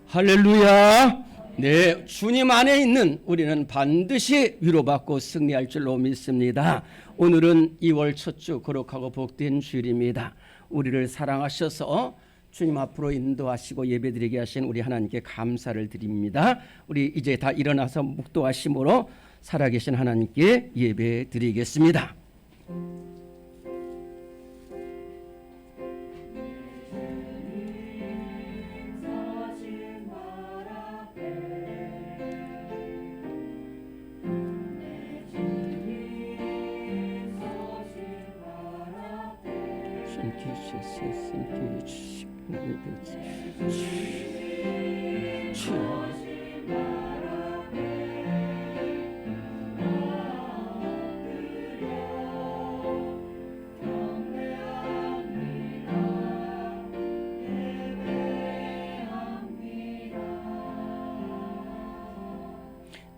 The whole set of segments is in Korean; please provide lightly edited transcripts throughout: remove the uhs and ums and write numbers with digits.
할렐루야. 네, 주님 안에 있는 우리는 반드시 위로받고 승리할 줄로 믿습니다. 오늘은 2월 첫 주 거룩하고 복된 주일입니다. 우리를 사랑하셔서 주님 앞으로 인도하시고 예배드리게 하신 우리 하나님께 감사를 드립니다. 우리 이제 다 일어나서 묵도하심으로 살아계신 하나님께 예배드리겠습니다.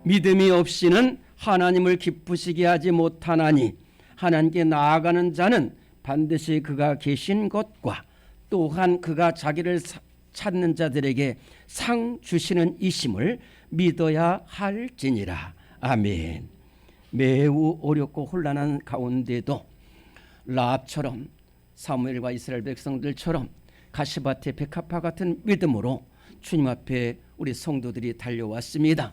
믿음이 없이는 하나님을 기쁘시게 하지 못하나니 하나님께 나아가는 자는 반드시 그가 계신 것과 또한 그가 자기를 찾는 자들에게 상 주시는 이심을 믿어야 할지니라. 아멘. 매우 어렵고 혼란한 가운데도 라합처럼 사무엘과 이스라엘 백성들처럼 가시밭의 백합화 같은 믿음으로 주님 앞에 우리 성도들이 달려왔습니다.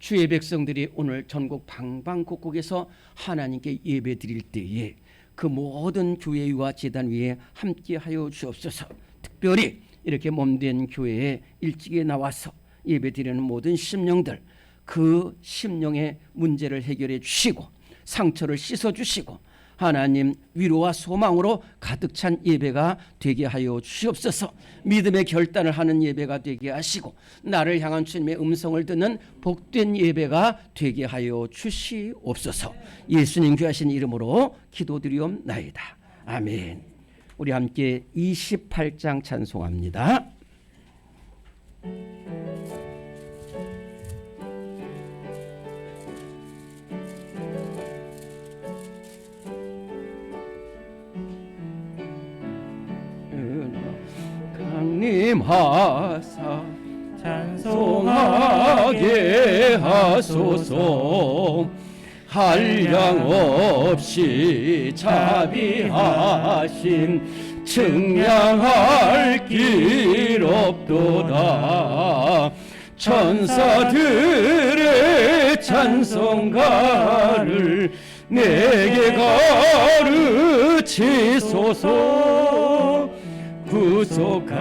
주의 백성들이 오늘 전국 방방곡곡에서 하나님께 예배 드릴 때에 그 모든 교회 위와 제단 위에 함께하여 주옵소서. 특별히 이렇게 몸된 교회에 일찍이 나와서 예배 드리는 모든 심령들, 그 심령의 문제를 해결해 주시고 상처를 씻어 주시고 하나님 위로와 소망으로 가득 찬 예배가 되게 하여 주시옵소서. 믿음의 결단을 하는 예배가 되게 하시고 나를 향한 주님의 음성을 듣는 복된 예배가 되게 하여 주시옵소서. 예수님 귀하신 이름으로 기도드리옵나이다. 아멘. 우리 함께 28장 찬송합니다. 강림하사 찬송하게 하소서. 한량 없이 자비하심 측량할 길 없도다. 천사들의 찬송가를 내게 가르치소서. 구속하신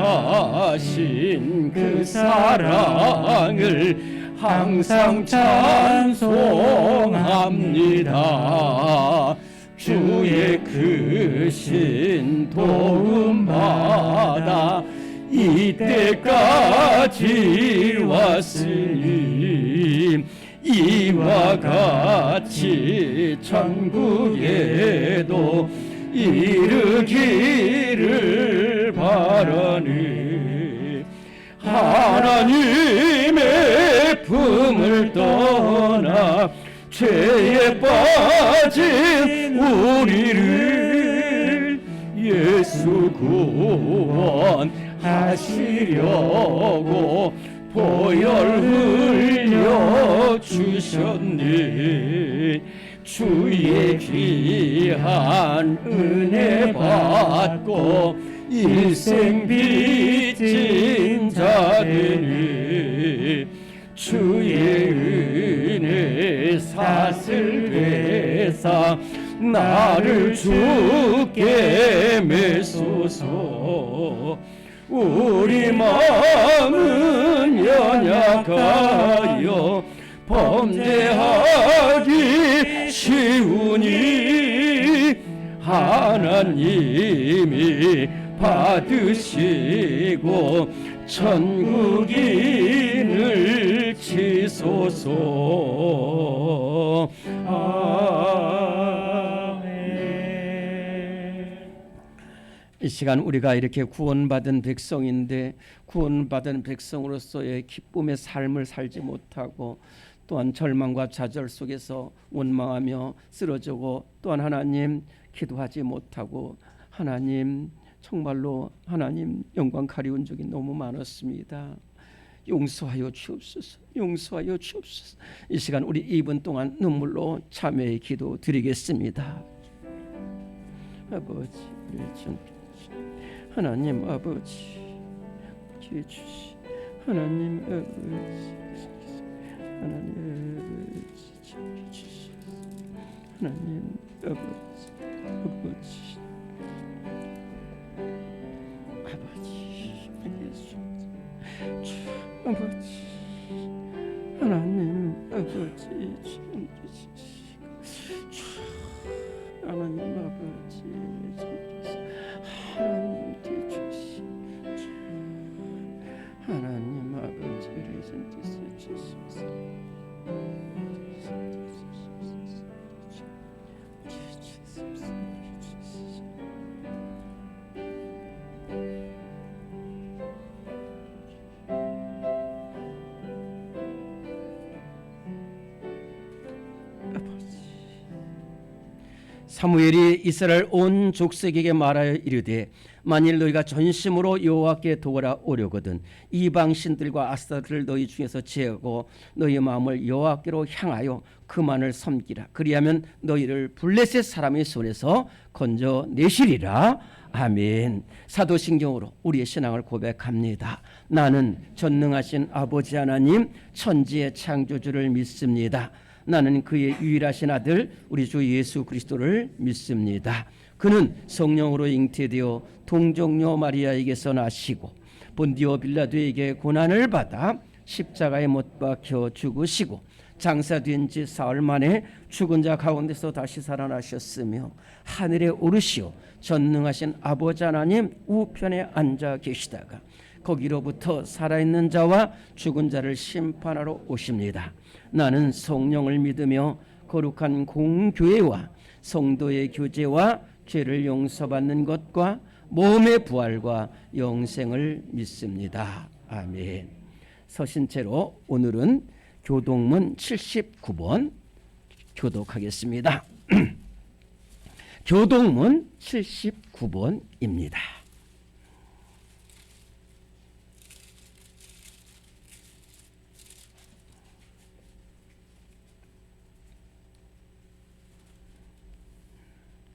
그 사랑을 항상 찬송합니다. 주의 크신 도움받아 이때까지 왔으니 이와 같이 천국에도 이르기를 바라니 하나님의 품을 떠나 죄에 빠진 우리를 예수 구원하시려고 보혈 흘려 주셨니. 주의 귀한 은혜 받고 일생 빚진 자들이 주의 은혜 사슬 되사 나를 주께 메소서. 우리 마음은 연약하여 범죄하기 쉬우니 하나님이 받으시고 천국인을 치소서. 아멘. 이 시간 우리가 이렇게 구원받은 백성인데 구원받은 백성으로서의 기쁨의 삶을 살지 못하고 또한 절망과 좌절 속에서 원망하며 쓰러지고 또한 하나님 기도하지 못하고 하나님 정말로 하나님 영광 가리운 적이 너무 많았습니다. 용서하여 주옵소서. 용서하여 주옵소서. 이 시간 우리 2분 동안 눈물로 참회의 기도 드리겠습니다. 아버지, 우리 전 하나님 아버지, 주시 하나님 아버지, 하나님 아버지, 주시 하나님 아버지, 아버지, 예수, 아버지, 하나님 아버지, 하나님 아버지, 하나님 주시, 하나님 아버지를 선택해 주시옵소서. 사무엘이 이스라엘 온 족속에게 말하여 이르되 만일 너희가 전심으로 여호와께 도우라 오려거든 이방 신들과 아스타를 너희 중에서 제하고 너희 마음을 여호와께로 향하여 그만을 섬기라. 그리하면 너희를 블레셋 사람의 손에서 건져내시리라. 아멘. 사도신경으로 우리의 신앙을 고백합니다. 나는 전능하신 아버지 하나님 천지의 창조주를 믿습니다. 나는 그의 유일하신 아들 우리 주 예수 그리스도를 믿습니다. 그는 성령으로 잉태되어 동정녀 마리아에게서 나시고 본디오 빌라도에게 고난을 받아 십자가에 못 박혀 죽으시고 장사된 지 사흘 만에 죽은 자 가운데서 다시 살아나셨으며 하늘에 오르시어 전능하신 아버지 하나님 우편에 앉아 계시다가 거기로부터 살아있는 자와 죽은 자를 심판하러 오십니다. 나는 성령을 믿으며 거룩한 공교회와 성도의 교제와 죄를 용서받는 것과 몸의 부활과 영생을 믿습니다. 아멘. 서신 채로 오늘은 교동문 79번 교독하겠습니다. 교동문 79번입니다.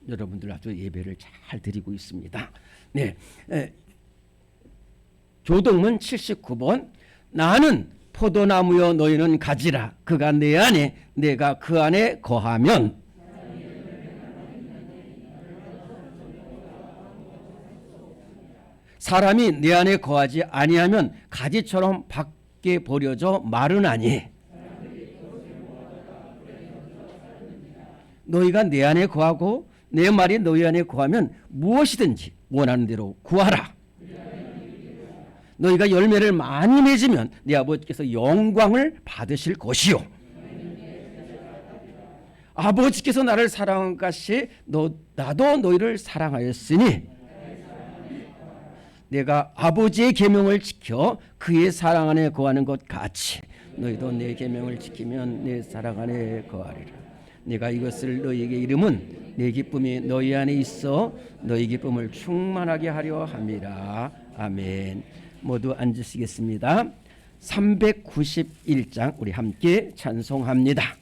여러분들 아주 예배를 잘 드리고 있습니다. 네, 교동문 79번. 나는 포도나무여 너희는 가지라. 그가 내 안에 내가 그 안에 거하면 사람이 내 안에 거하지 아니하면 가지처럼 밖에 버려져 마르나니 너희가 내 안에 거하고 내 말이 너희 안에 거하면 무엇이든지 원하는 대로 구하라. 너희가 열매를 많이 맺으면 네 아버지께서 영광을 받으실 것이요. 아버지께서 나를 사랑한 것이 나도 너희를 사랑하였으니 내가 아버지의 계명을 지켜 그의 사랑 안에 거하는 것 같이 너희도 내 계명을 지키면 내 사랑 안에 거하리라. 내가 이것을 너희에게 이름은 내 기쁨이 너희 안에 있어 너희 기쁨을 충만하게 하려 함이라. 아멘. 모두 앉으시겠습니다. 391장 우리 함께 찬송합니다.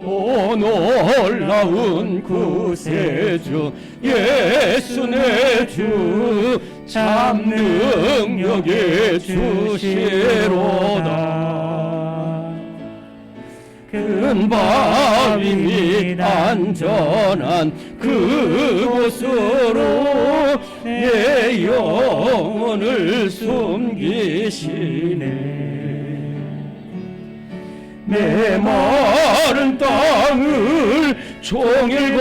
오 놀라운 구세주 예수 내 주 참 능력의 주시로다. 큰 바위 및 안전한 그곳으로 내 영혼을 숨기시네. 내 마른 땅을 종일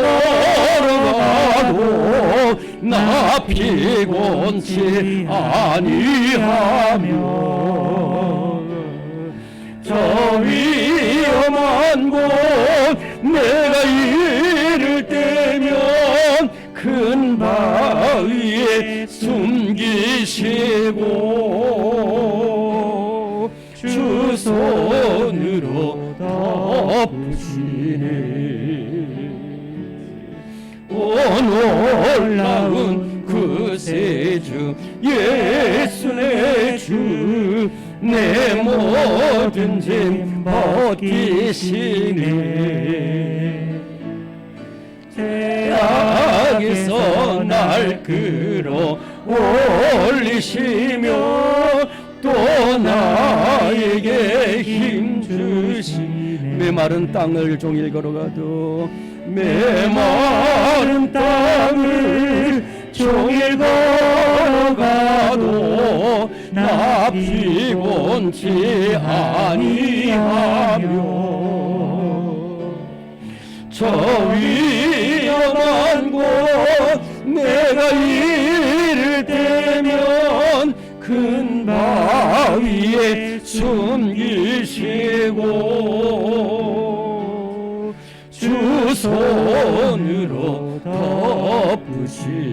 걸어가도 나 피곤치 아니하며 저 위험한 곳 내가 이를 때면 큰 위에 숨기시고 주 손으로 덮으시네. 오 놀라운 그 세주 예수 내 주 내 모든 짐 벗기시네. 죄악에서 날 끌어 올리시며 또 나에게 힘 주시네. 메마른 땅을 종일 걸어가도 메마른 땅을 종일 걸어가도 나 피곤치 아니하며 저 위험한 곳 내가 이를 때면 큰 바위에 숨기시고 주 손으로 덮으시니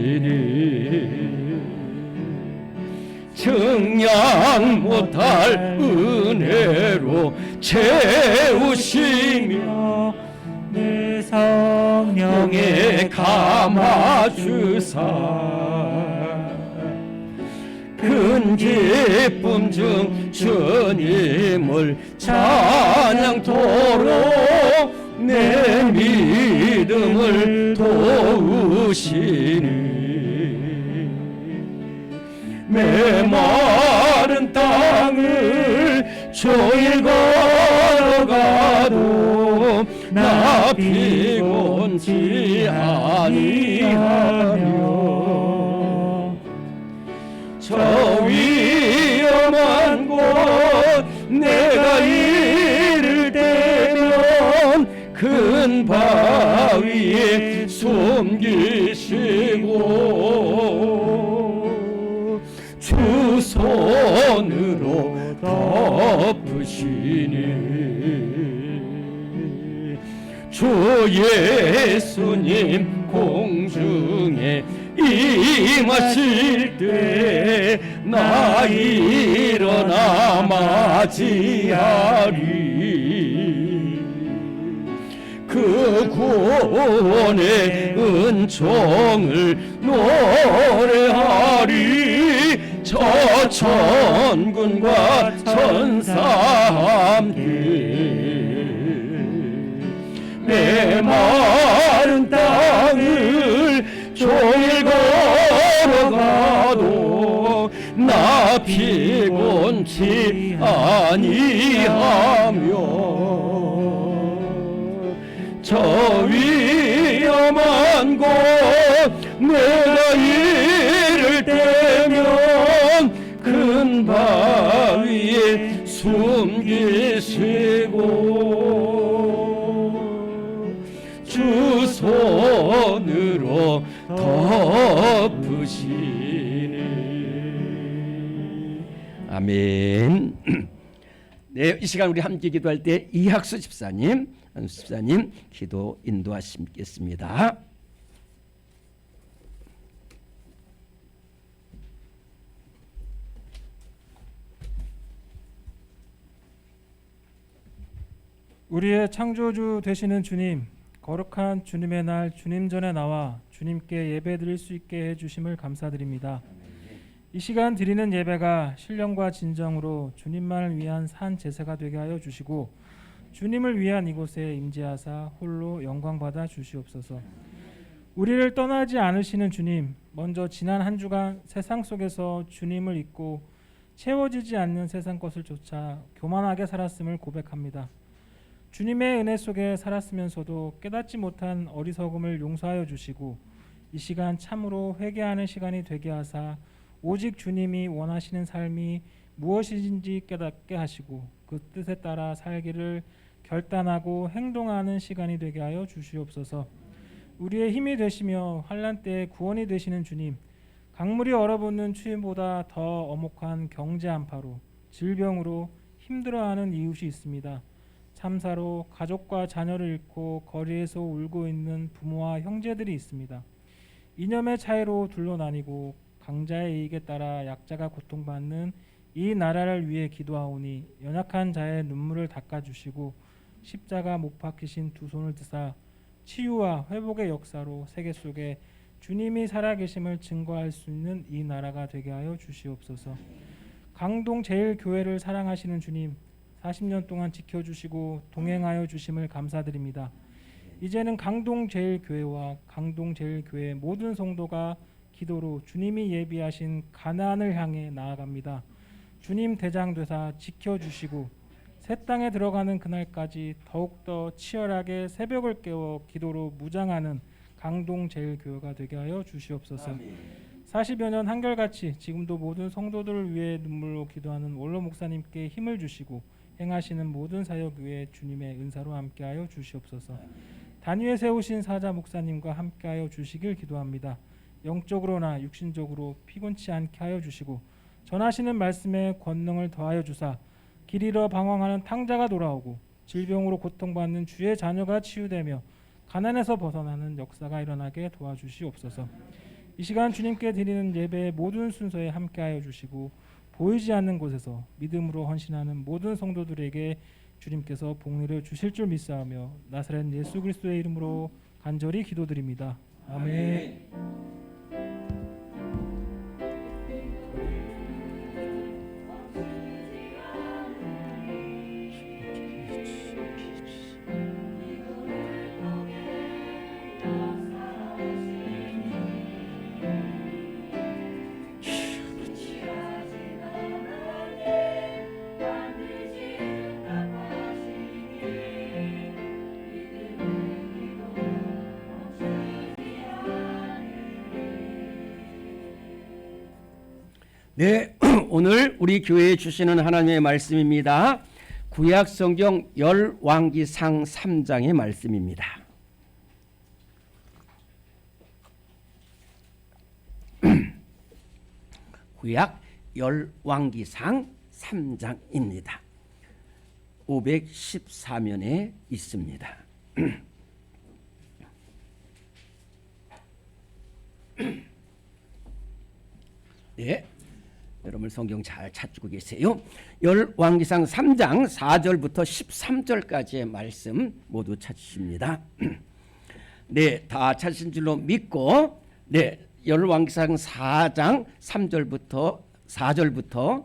증량 못할 은혜로 채우시며 내 성령에 감아주사 큰 기쁨 중 주님을 찬양토록 내 믿음을 도우시니 메마른 땅을 종일 걸어가도 나 피곤치 아니하며 저 위험한 곳 내가 이를 때면 큰 바위에 숨기시고 주 손으로 덮으시니 주 예수님 공중에 임하실 때 나 일어나 맞이하리. 그 구원의 은총을 노래하리. 저 천군과 천사 함께 메마른 땅을 종일 걸어가도 나 피곤치 아니하며 저 위험한 곳 내가 이를 때면 큰 바위에 숨기시고 주 손으로 덮으시네. 아멘. 네, 이 시간 우리 함께 기도할 때 이학수 집사님 기도 인도하시겠습니다. 우리의 창조주 되시는 주님, 거룩한 주님의 날 주님 전에 나와 주님께 예배드릴 수 있게 해주심을 감사드립니다. 이 시간 드리는 예배가 신령과 진정으로 주님만을 위한 산 제사가 되게 하여 주시고 주님을 위한 이곳에 임재하사 홀로 영광받아 주시옵소서. 우리를 떠나지 않으시는 주님, 먼저 지난 한 주간 세상 속에서 주님을 잊고 채워지지 않는 세상 것을 쫓아 교만하게 살았음을 고백합니다. 주님의 은혜 속에 살았으면서도 깨닫지 못한 어리석음을 용서하여 주시고 이 시간 참으로 회개하는 시간이 되게 하사 오직 주님이 원하시는 삶이 무엇인지 깨닫게 하시고 그 뜻에 따라 살기를 결단하고 행동하는 시간이 되게 하여 주시옵소서. 우리의 힘이 되시며 환난 때에 구원이 되시는 주님, 강물이 얼어붙는 추위보다 더 엄혹한 경제 한파로 질병으로 힘들어하는 이웃이 있습니다. 참사로 가족과 자녀를 잃고 거리에서 울고 있는 부모와 형제들이 있습니다. 이념의 차이로 둘로 나뉘고 강자의 이익에 따라 약자가 고통받는 이 나라를 위해 기도하오니 연약한 자의 눈물을 닦아주시고 십자가 못 박히신 두 손을 드사 치유와 회복의 역사로 세계 속에 주님이 살아계심을 증거할 수 있는 이 나라가 되게 하여 주시옵소서. 강동 제일교회를 사랑하시는 주님, 40년 동안 지켜주시고 동행하여 주심을 감사드립니다. 이제는 강동 제일교회와 강동 제일교회 모든 성도가 기도로 주님이 예비하신 가나안을 향해 나아갑니다. 주님 대장 되사 지켜주시고 새 땅에 들어가는 그날까지 더욱더 치열하게 새벽을 깨워 기도로 무장하는 강동 제일교회가 되게 하여 주시옵소서. 40여 년 한결같이 지금도 모든 성도들을 위해 눈물로 기도하는 원로 목사님께 힘을 주시고 행하시는 모든 사역 위에 주님의 은사로 함께하여 주시옵소서. 단위에 세우신 사자 목사님과 함께하여 주시길 기도합니다. 영적으로나 육신적으로 피곤치 않게 하여 주시고 전하시는 말씀에 권능을 더하여 주사 길 잃어 방황하는 탕자가 돌아오고 질병으로 고통받는 주의 자녀가 치유되며 가난에서 벗어나는 역사가 일어나게 도와주시옵소서. 이 시간 주님께 드리는 예배의 모든 순서에 함께하여 주시고 보이지 않는 곳에서 믿음으로 헌신하는 모든 성도들에게 주님께서 복리를 주실 줄 믿사오며 나사렛 예수 그리스도의 이름으로 간절히 기도드립니다. 아멘. 네, 오늘 우리 교회에 주시는 하나님의 말씀입니다. 구약 성경 열왕기상 3장의 말씀입니다. 구약 열왕기상 3장입니다. 514면에 있습니다. 네. 여러분 성경 잘 찾고 계세요. 열왕기상 3장 4절부터 13절까지의 말씀 모두 찾으십니다. 네, 다 찾으신 줄로 믿고 네, 열왕기상 4장 3절부터 4절부터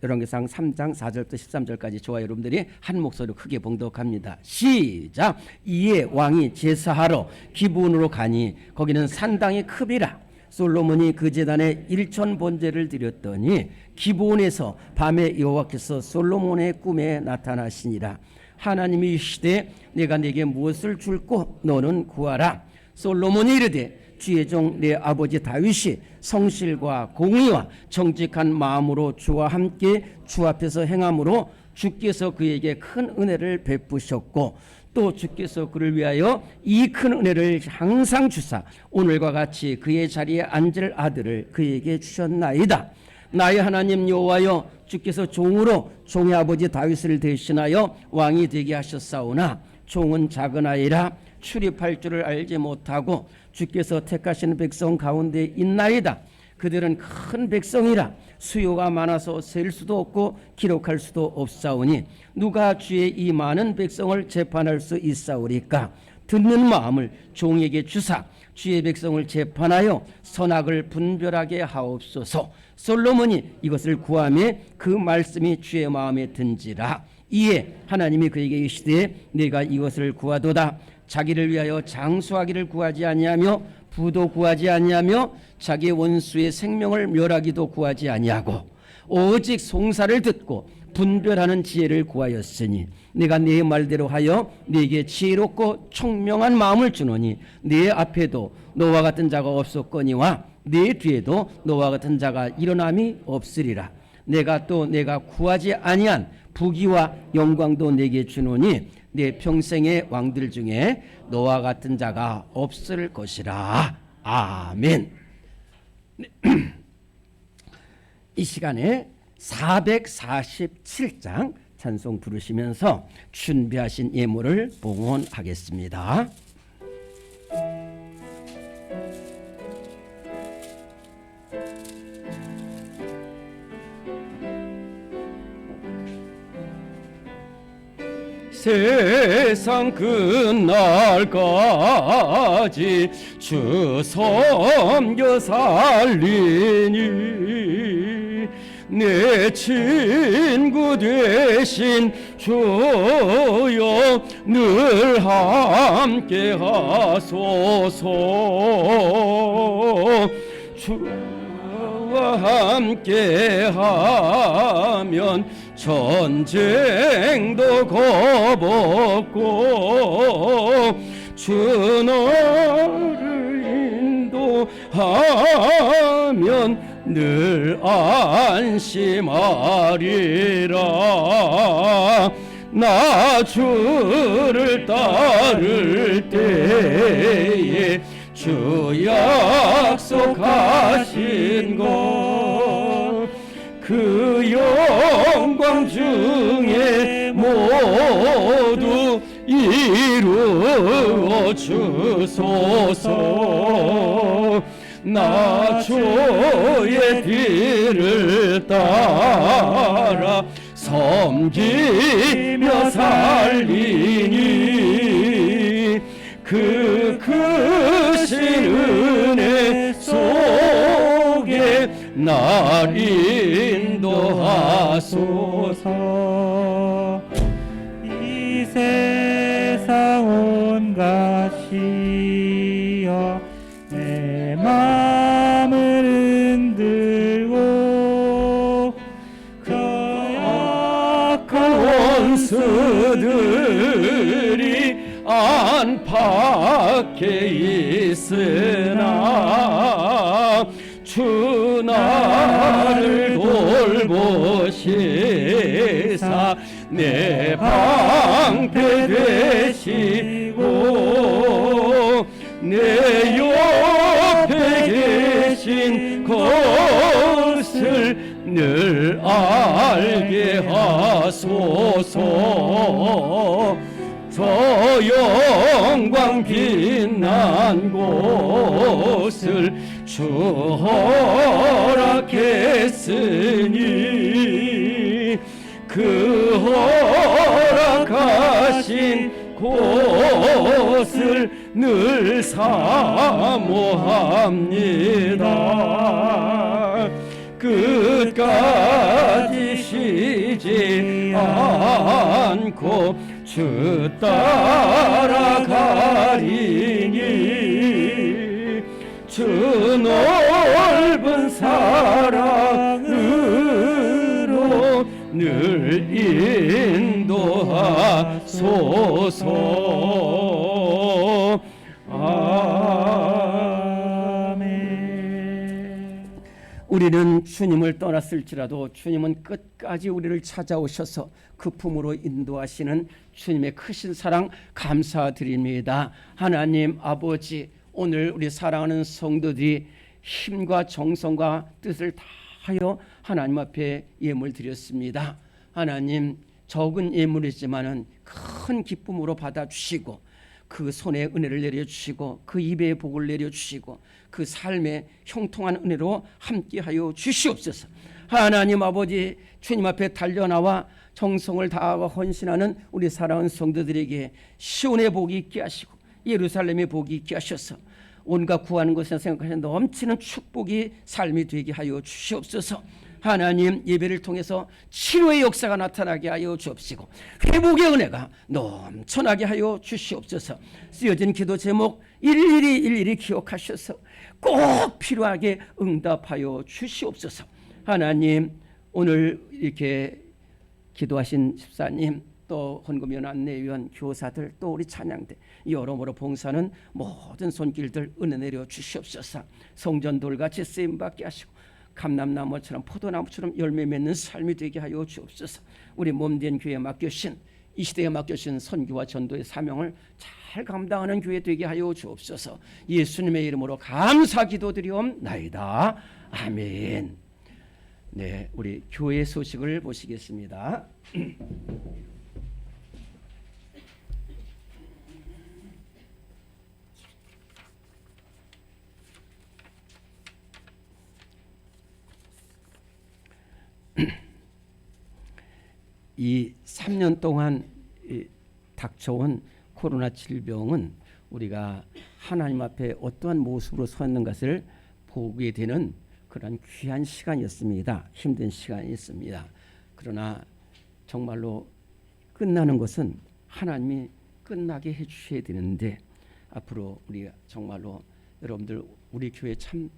열왕기상 3장 4절부터 13절까지 저와 여러분들이 한 목소리로 크게 봉독합니다. 시작. 이에 왕이 제사하러 기브온으로 가니 거기는 산당이 크비라. 솔로몬이 그 제단에 일천 번제를 드렸더니 기브온에서 밤에 여호와께서 솔로몬의 꿈에 나타나시니라. 하나님이 이르시되 내가 네게 무엇을 줄꼬 너는 구하라. 솔로몬이 이르되 주의 종 내 아버지 다윗이 성실과 공의와 정직한 마음으로 주와 함께 주 앞에서 행함으로 주께서 그에게 큰 은혜를 베푸셨고 또 주께서 그를 위하여 이 큰 은혜를 항상 주사 오늘과 같이 그의 자리에 앉을 아들을 그에게 주셨나이다. 나의 하나님 여호와여 주께서 종으로 종의 아버지 다윗을 대신하여 왕이 되게 하셨사오나 종은 작은 아이라 출입할 줄을 알지 못하고 주께서 택하신 백성 가운데 있나이다. 그들은 큰 백성이라 수요가 많아서 셀 수도 없고 기록할 수도 없사오니 누가 주의 이 많은 백성을 재판할 수 있사오리까. 듣는 마음을 종에게 주사 주의 백성을 재판하여 선악을 분별하게 하옵소서. 솔로몬이 이것을 구하며 그 말씀이 주의 마음에 든지라. 이에 하나님이 그에게 이르시되 네가 이것을 구하도다. 자기를 위하여 장수하기를 구하지 아니하며 부도 구하지 아니하며 자기 원수의 생명을 멸하기도 구하지 아니하고 오직 송사를 듣고 분별하는 지혜를 구하였으니 내가 네 말대로 하여 네게 지혜롭고 총명한 마음을 주노니 네 앞에도 너와 같은 자가 없었거니와 네 뒤에도 너와 같은 자가 일어남이 없으리라. 내가 또 내가 구하지 아니한 부귀와 영광도 내게 주노니 내 평생의 왕들 중에 너와 같은 자가 없을 것이라. 아멘. 이 시간에 447장 찬송 부르시면서 준비하신 예물을 봉헌하겠습니다. 세상 끝날까지 주 섬겨 살리니 내 친구 되신 주여 늘 함께 하소서. 주와 함께 하면 전쟁도 겁없고 주 너를 인도하면 늘 안심하리라. 나 주를 따를 때에 주 약속하신 것 그 영광 중에 모두 이루어 주소서. 나 주의 뒤를 따라 섬기며 살리니 그 크신 은혜 속에 날 인도하소서. 이 세상 온 것이여 내 맘을 흔들고 약한 원수들이 안팎에 있으나 주 나를 돌보시사 내 방패 되시고 내 옆에 계신 것을 늘 알게 하소서. 저 영광 빛난 곳을 주 허락했으니 그 허락하신 곳을 늘 사모합니다. 끝까지 쉬지 않고 주 따라가리니 주 넓은 사랑으로 늘 인도하소서. 아멘. 우리는 주님을 떠났을지라도 주님은 끝까지 우리를 찾아오셔서 그 품으로 인도하시는 주님의 크신 사랑 감사드립니다. 하나님 아버지, 오늘 우리 사랑하는 성도들이 힘과 정성과 뜻을 다하여 하나님 앞에 예물 드렸습니다. 하나님, 적은 예물이지만은 큰 기쁨으로 받아주시고 그 손에 은혜를 내려주시고 그 입에 복을 내려주시고 그 삶에 형통한 은혜로 함께하여 주시옵소서. 하나님 아버지, 주님 앞에 달려나와 정성을 다하고 헌신하는 우리 사랑하는 성도들에게 시온의 복이 있게 하시고 예루살렘의 복이 있게 하셔서 온갖 구하는 것에 생각하시는 넘치는 축복이 삶이 되게 하여 주시옵소서. 하나님, 예배를 통해서 치료의 역사가 나타나게 하여 주옵시고 회복의 은혜가 넘쳐나게 하여 주시옵소서. 쓰여진 기도 제목 일일이 기억하셔서 꼭 필요하게 응답하여 주시옵소서. 하나님, 오늘 이렇게 기도하신 집사님, 또 헌금위원, 안내위원, 교사들, 또 우리 찬양대 여러모로 봉사는 모든 손길들 은혜 내려 주시옵소서. 성전돌같이 쓰임받게 하시고 감람나무처럼 포도나무처럼 열매 맺는 삶이 되게 하여 주옵소서. 우리 몸된 교회에 맡겨신, 이 시대에 맡겨신 선교와 전도의 사명을 잘 감당하는 교회 되게 하여 주옵소서. 예수님의 이름으로 감사 기도드리옵나이다. 아멘. 네, 우리 교회 소식을 보시겠습니다. 이 3년 동안 닥쳐온 코로나 질병은 우리가 하나님 앞에 어떠한 모습으로 서 있는 것을 보게 되는 그런 귀한 시간이었습니다. 힘든 시간이었습니다. 그러나 정말로 끝나는 것은 하나님이 끝나게 해주셔야 되는데 앞으로 우리 정말로 여러분들 우리 교회 참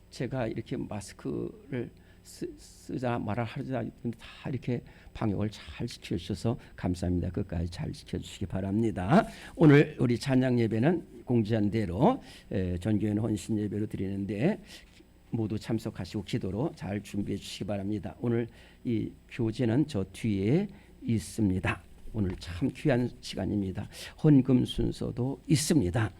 제가 이렇게 마스크를 쓰자 말아 하자 다 이렇게 방역을 잘 지켜주셔서 감사합니다. 끝까지 잘 지켜주시기 바랍니다. 오늘 우리 찬양 예배는 공지한 대로 전교회는 헌신 예배로 드리는데 모두 참석하시고 기도로 잘 준비해 주시기 바랍니다. 오늘 이 교재는 저 뒤에 있습니다. 오늘 참 귀한 시간입니다. 헌금 순서도 있습니다.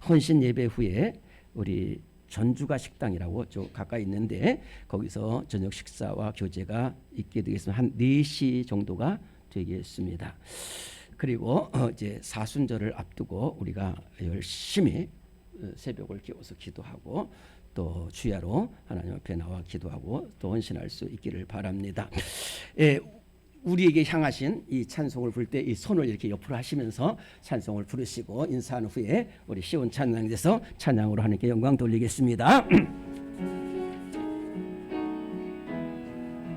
헌신 예배 후에 우리 전주가 식당이라고 좀 가까이 있는데 거기서 저녁 식사와 교제가 있게 되겠습니다. 한 4시 정도가 되겠습니다. 그리고 이제 사순절을 앞두고 우리가 열심히 새벽을 깨워서 기도하고 또 주야로 하나님 앞에 나와 기도하고 또 헌신할 수 있기를 바랍니다. 우리에게 향하신 이 찬송을 부를 때 이 손을 이렇게 옆으로 하시면서 찬송을 부르시고 인사한 후에 우리 시온 찬양에서 찬양으로 하나님께 영광 돌리겠습니다.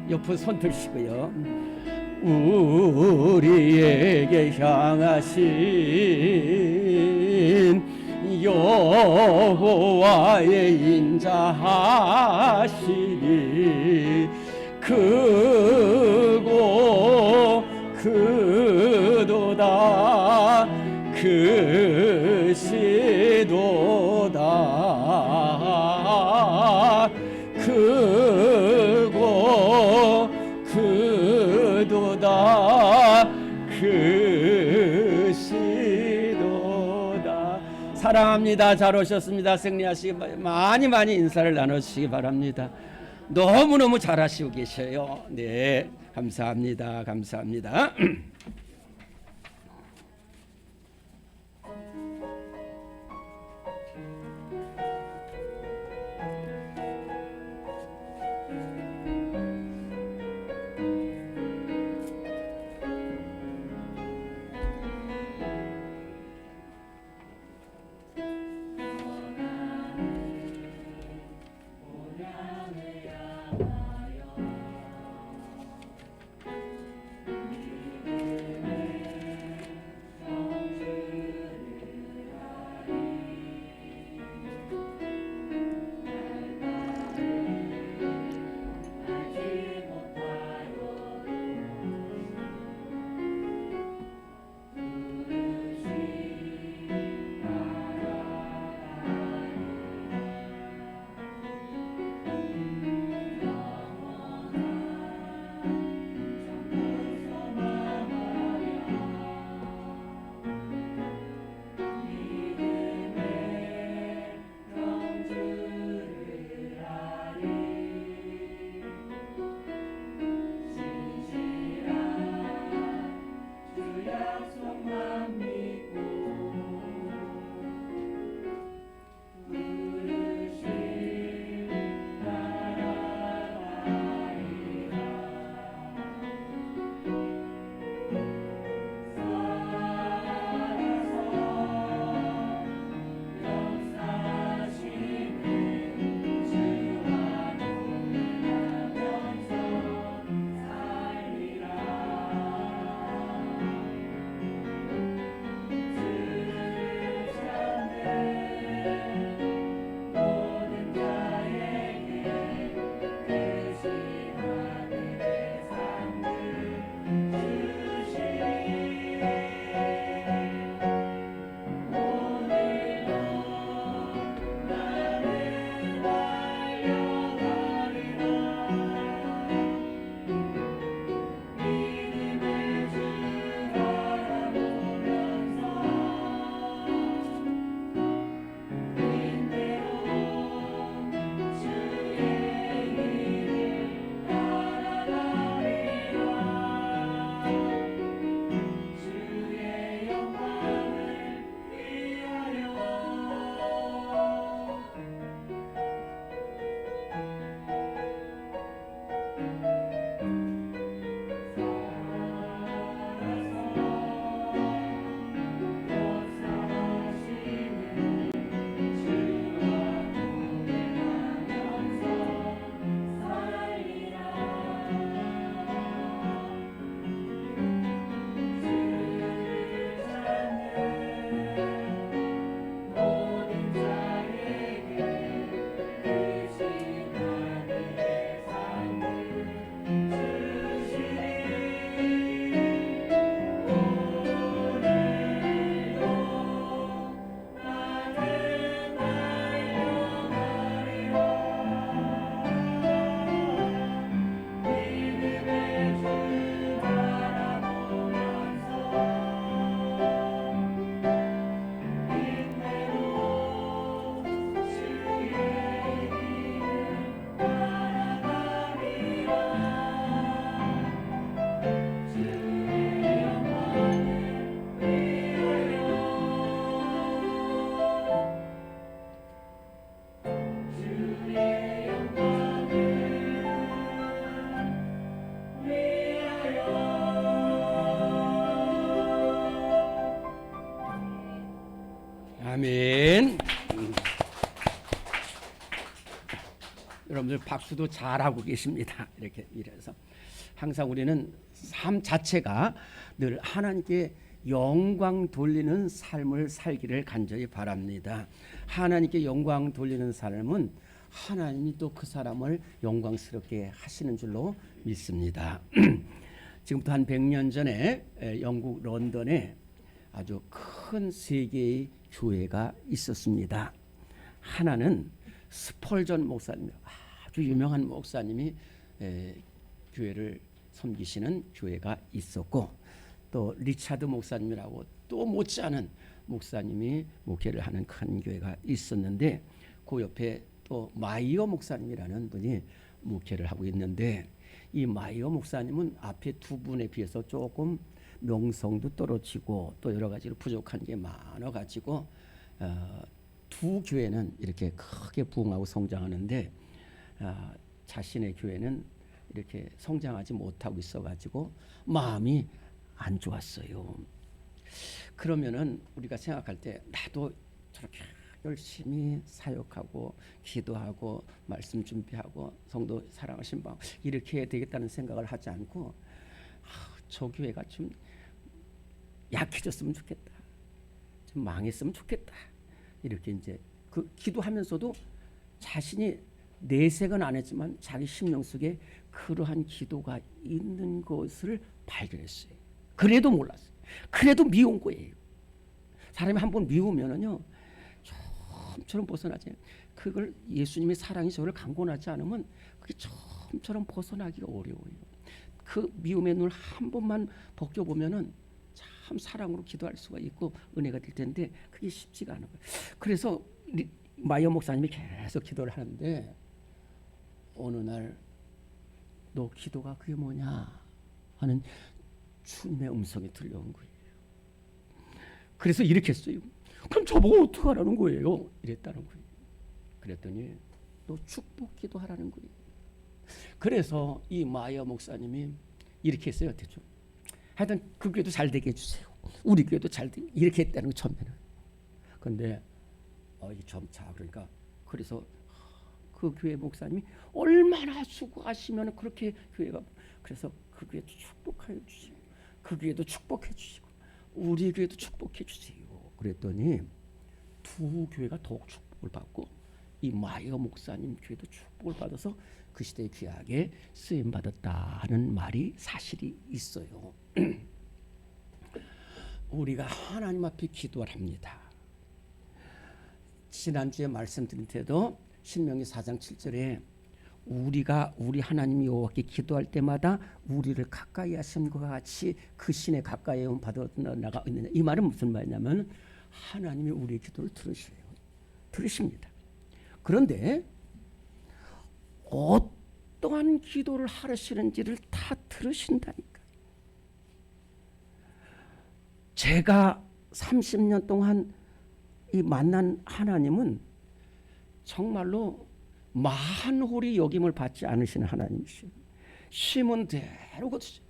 옆으로 손 들시고요. 우리에게 향하신 여호와의 인자하시니 크고 크도다 크시도다 크고 크도다 크시도다. 사랑합니다. 잘 오셨습니다. 승리하시기 많이 인사를 나누시기 바랍니다. 너무너무 잘하시고 계셔요. 네, 감사합니다. 감사합니다. 여러분들 박수도 잘하고 계십니다. 이렇게 이래서 항상 우리는 삶 자체가 늘 하나님께 영광 돌리는 삶을 살기를 간절히 바랍니다. 하나님께 영광 돌리는 삶은 하나님이 또 그 사람을 영광스럽게 하시는 줄로 믿습니다. 지금부터 한 100년 전에 영국 런던에 아주 큰 세 개의 교회가 있었습니다. 하나는 스펄전 목사님, 아주 유명한 목사님이 교회를 섬기시는 교회가 있었고, 또 리차드 목사님이라고 또 못지않은 목사님이 목회를 하는 큰 교회가 있었는데, 그 옆에 또 마이어 목사님이라는 분이 목회를 하고 있는데, 이 마이어 목사님은 앞에 두 분에 비해서 조금 명성도 떨어지고 또 여러 가지로 부족한 게 많아가지고 두 교회는 이렇게 크게 부흥하고 성장하는데 자신의 교회는 이렇게 성장하지 못하고 있어가지고 마음이 안 좋았어요. 그러면은 우리가 생각할 때 나도 저렇게 열심히 사역하고 기도하고 말씀 준비하고 성도 사랑을 신방하고 이렇게 해야 되겠다는 생각을 하지 않고 저 교회가 좀 약해졌으면 좋겠다, 좀 망했으면 좋겠다, 이렇게 이제 그 기도하면서도 자신이 내색은 안 했지만 자기 심령 속에 그러한 기도가 있는 것을 발견했어요. 그래도 몰랐어요. 그래도 미운 거예요. 사람이 한번 미우면은요 처음처럼 벗어나지. 그걸 예수님의 사랑이 저를 강권하지 않으면 그게 처음처럼 벗어나기가 어려워요. 그 미움의 눈을 한 번만 벗겨보면은 참 사랑으로 기도할 수가 있고 은혜가 될 텐데 그게 쉽지가 않은 거예요. 그래서 마이어 목사님이 계속 기도를 하는데 어느 날 너 기도가 그게 뭐냐 하는 주님의 음성이 들려온 거예요. 그래서 이렇게 했어요. 그럼 저보고 어떡하라는 거예요? 이랬다는 거예요. 그랬더니 너 축복 기도하라는 거예요. 그래서 이 마이어 목사님이 이렇게 했어요. 대충 하여튼 그 교회도 잘 되게 해주세요. 우리 교회도 잘 되게 이렇게 했다는 거 처음에는. 근데 이게 점차 그러니까 그래서 그 교회 목사님이 얼마나 수고하시면 그렇게 교회가 그래서 그 교회도 축복하여 주시고 그 교회도 축복해 주시고 우리 교회도 축복해 주세요. 그랬더니 두 교회가 더욱 축복을 받고 이 마이어 목사님 교회도 축복을 받아서 그 시대에 귀하게 쓰임 받았다는 말이 사실이 있어요. 우리가 하나님 앞에 기도를 합니다. 지난주에 말씀드린 때도 신명기 4장 7절에 우리가 우리 하나님 여호와께 기도할 때마다 우리를 가까이 하신 것 같이 그 신에 가까이 받아 나가 있느냐. 이 말은 무슨 말이냐면 하나님이 우리의 기도를 들으십니다. 그런데 어떠한 기도를 하시는지를 다 들으신다니까. 제가 30년 동안 이 만난 하나님은 정말로 만홀히 여김을 받지 않으시는 하나님이시오. 심은 대로 거두시오.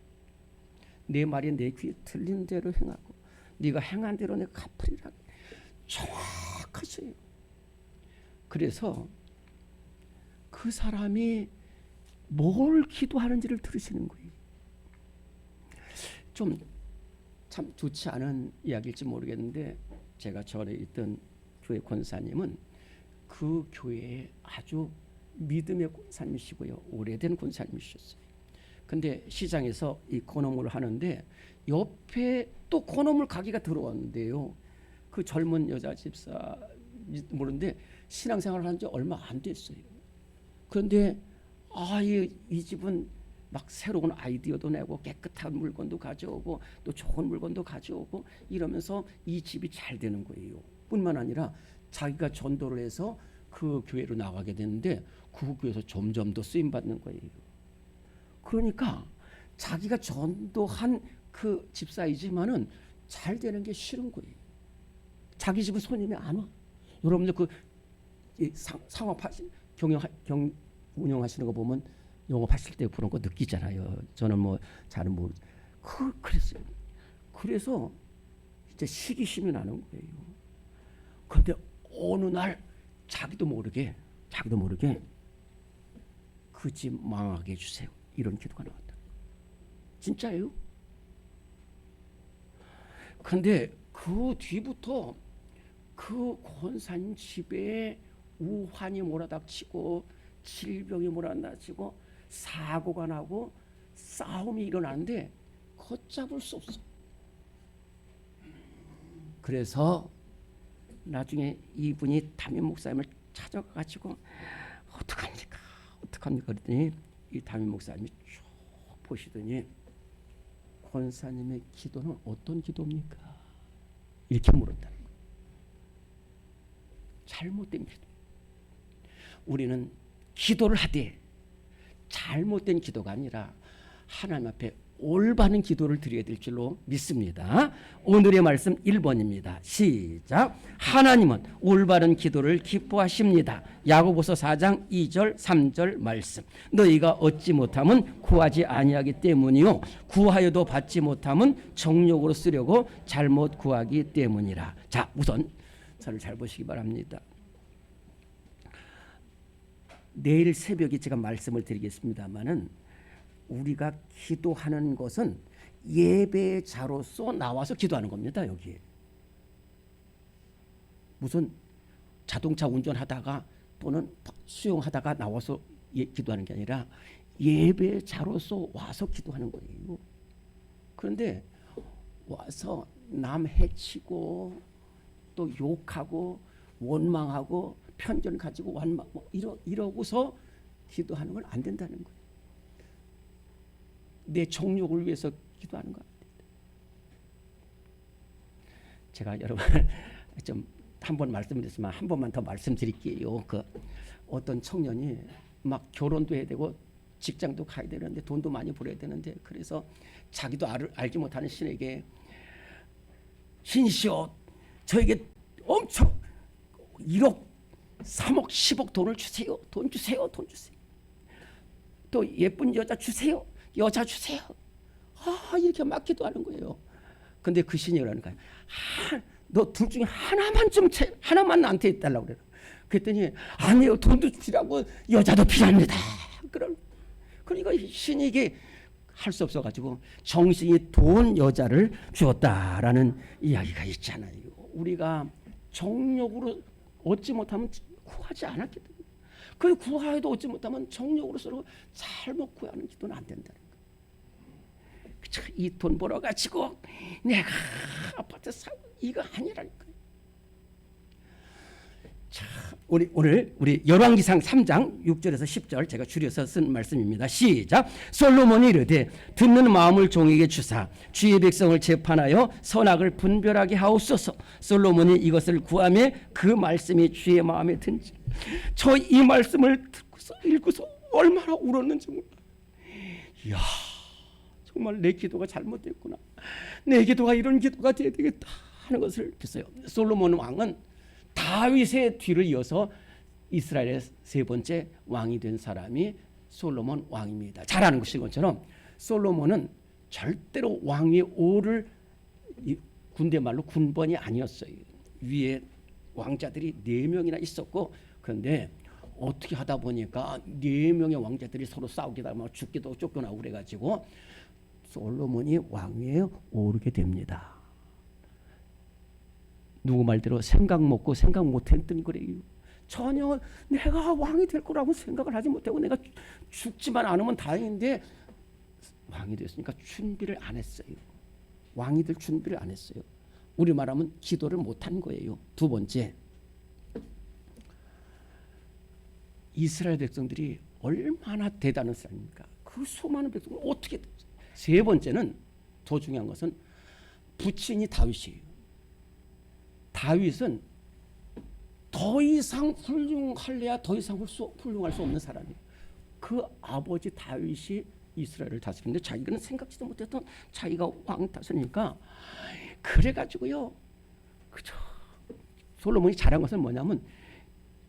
내 말이 내 귀에 들린 대로 행하고 네가 행한 대로 내가 갚으리라. 정확하세요. 그래서 그 사람이 뭘 기도하는지를 들으시는 거예요. 좀 참 좋지 않은 이야기일지 모르겠는데 제가 전에 있던 교회 권사님은 그 교회에 아주 믿음의 권사님이시고요. 오래된 권사님이셨어요. 근데 시장에서 이 건어물을 하는데 옆에 또 건어물 가게가 들어왔는데요. 그 젊은 여자 집사 모르는데 신앙생활을 한 지 얼마 안 됐어요. 그런데 이 집은 막 새로운 아이디어도 내고 깨끗한 물건도 가져오고 또 좋은 물건도 가져오고 이러면서 이 집이 잘 되는 거예요. 뿐만 아니라 자기가 전도를 해서 그 교회로 나가게 되는데 그 교회에서 점점 더 쓰임 받는 거예요. 그러니까 자기가 전도한 그 집사이지만은 잘 되는 게 싫은 거예요. 자기 집은 손님이 안 와. 여러분들 그 상업하신 운영하시는 거 보면 영업하실 때 그런 거 느끼잖아요. 저는 뭐 잘은 모르. 그랬어요. 그래서 이제 시기심이 나는 거예요. 그런데 어느 날 자기도 모르게 그 집 망하게 해주세요. 이런 기도가 나왔다. 진짜예요. 그런데 그 뒤부터 그 권사님 집에 우환이 몰아닥치고 질병이 몰아닥치고 사고가 나고 싸움이 일어나는데 걷잡을 수 없어. 그래서 나중에 이분이 담임 목사님을 찾아가지고 어떡합니까? 그랬더니 이 담임 목사님이 쭉 보시더니 권사님의 기도는 어떤 기도입니까? 이렇게 물었다는 거예요. 잘못된 기도. 우리는 기도를 하되 잘못된 기도가 아니라 하나님 앞에 올바른 기도를 드려야 될 줄로 믿습니다. 오늘의 말씀 1번입니다. 시작. 하나님은 올바른 기도를 기뻐하십니다. 야고보서 4장 2절 3절 말씀. 너희가 얻지 못함은 구하지 아니하기 때문이요 구하여도 받지 못함은 정욕으로 쓰려고 잘못 구하기 때문이라. 자, 우선 저를 잘 보시기 바랍니다. 내일 새벽에 제가 말씀을 드리겠습니다마는 우리가 기도하는 것은 예배자로서 나와서 기도하는 겁니다. 여기에 무슨 자동차 운전하다가 또는 수영하다가 나와서 기도하는 게 아니라 예배자로서 와서 기도하는 거예요. 그런데 와서 남 해치고 또 욕하고 원망하고 편견 가지고 완망 이러고서 기도하는 건 안 된다는 거예요. 내 정욕을 위해서 기도하는 거 아닙니다. 제가 여러분 좀 한 번 말씀드렸지만 한 번만 더 말씀드릴게요. 그 어떤 청년이 막 결혼도 해야 되고 직장도 가야 되는데 돈도 많이 벌어야 되는데 그래서 자기도 알지 못하는 신에게 신이시여 저에게 엄청 1억 3억 10억 돈을 주세요. 돈 주세요. 또 예쁜 여자 주세요. 여자 주세요. 이렇게 막 기도하는 거예요. 근데 그 신이 그러는 거예요. 너 둘 중에 하나만 나한테 달라고 그래요. 그랬더니 아니요. 돈도 필요하고 여자도 필요합니다. 그러니까 신에게 할 수 없어가지고 정신이 돈 여자를 주었다라는 이야기가 있잖아요. 우리가 정욕으로 얻지 못하면 구하지 않았기 때문에 그 구하여도 얻지 못하면 정욕으로 서로 잘못 구하는 기도는 안 된다는 거예요. 이 돈 벌어가지고 내가 아파트 사고 이거 아니라니까요. 자, 오늘 우리 열왕기상 3장 6절에서 10절 제가 줄여서 쓴 말씀입니다. 시작. 솔로몬이 이르되 듣는 마음을 종에게 주사 주의 백성을 재판하여 선악을 분별하게 하옵소서. 솔로몬이 이것을 구하며 그 말씀이 주의 마음에 든지. 저 이 말씀을 읽고서 얼마나 울었는지 몰라. 이야, 정말 내 기도가 잘못됐구나. 내 기도가 이런 기도가 돼야 되겠다 하는 것을 느꼈어요. 솔로몬 왕은 다윗의 뒤를 이어서 이스라엘의 세 번째 왕이 된 사람이 솔로몬 왕입니다. 잘 아는 것처럼 솔로몬은 절대로 왕위에 오를 군대 말로 군번이 아니었어요. 위에 왕자들이 4명이나 있었고 그런데 어떻게 하다 보니까 4명의 왕자들이 서로 싸우기도 하고 죽기도 쫓겨나고 그래가지고 솔로몬이 왕위에 오르게 됩니다. 누구 말대로 생각 먹고 생각 못했던 거래요. 전혀 내가 왕이 될 거라고 생각을 하지 못하고 내가 죽지만 않으면 다행인데 왕이 됐으니까 준비를 안 했어요. 왕이 될 준비를 안 했어요. 우리 말하면 기도를 못한 거예요. 두 번째, 이스라엘 백성들이 얼마나 대단한 사람입니까? 그 수많은 백성을 어떻게 됐어요? 세 번째는 더 중요한 것은 부친이 다윗이에요. 다윗은 더 이상 훌륭할래야 더 이상 훌륭할 수 없는 사람이에요. 그 아버지 다윗이 이스라엘을 다스리는데 자기는 생각지도 못했던 자기가 왕 다스리니까 그래가지고요. 그죠? 솔로몬이 잘한 것은 뭐냐면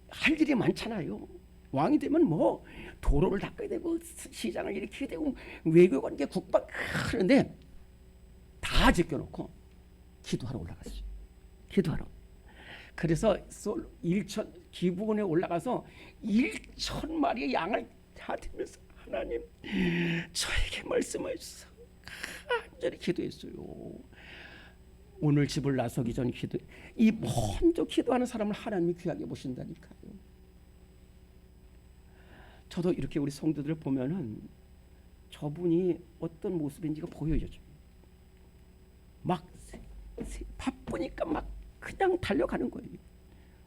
할 일이 많잖아요. 왕이 되면 뭐 도로를 닦아야 되고 시장을 일으켜야 되고 외교관계 국방 하는데 다 제껴놓고 기도하러 올라갔어요. 기도하러. 그래서 기브온에 올라가서 1,000마리의 양을 하면서 하나님 저에게 말씀하셔서 간절히 기도했어요. 오늘 집을 나서기 전 기도, 이 먼저 기도하는 사람을 하나님이 귀하게 보신다니까요. 저도 이렇게 우리 성도들을 보면은 저분이 어떤 모습인지가 보여요. 막 바쁘니까 막 그냥 달려가는 거예요.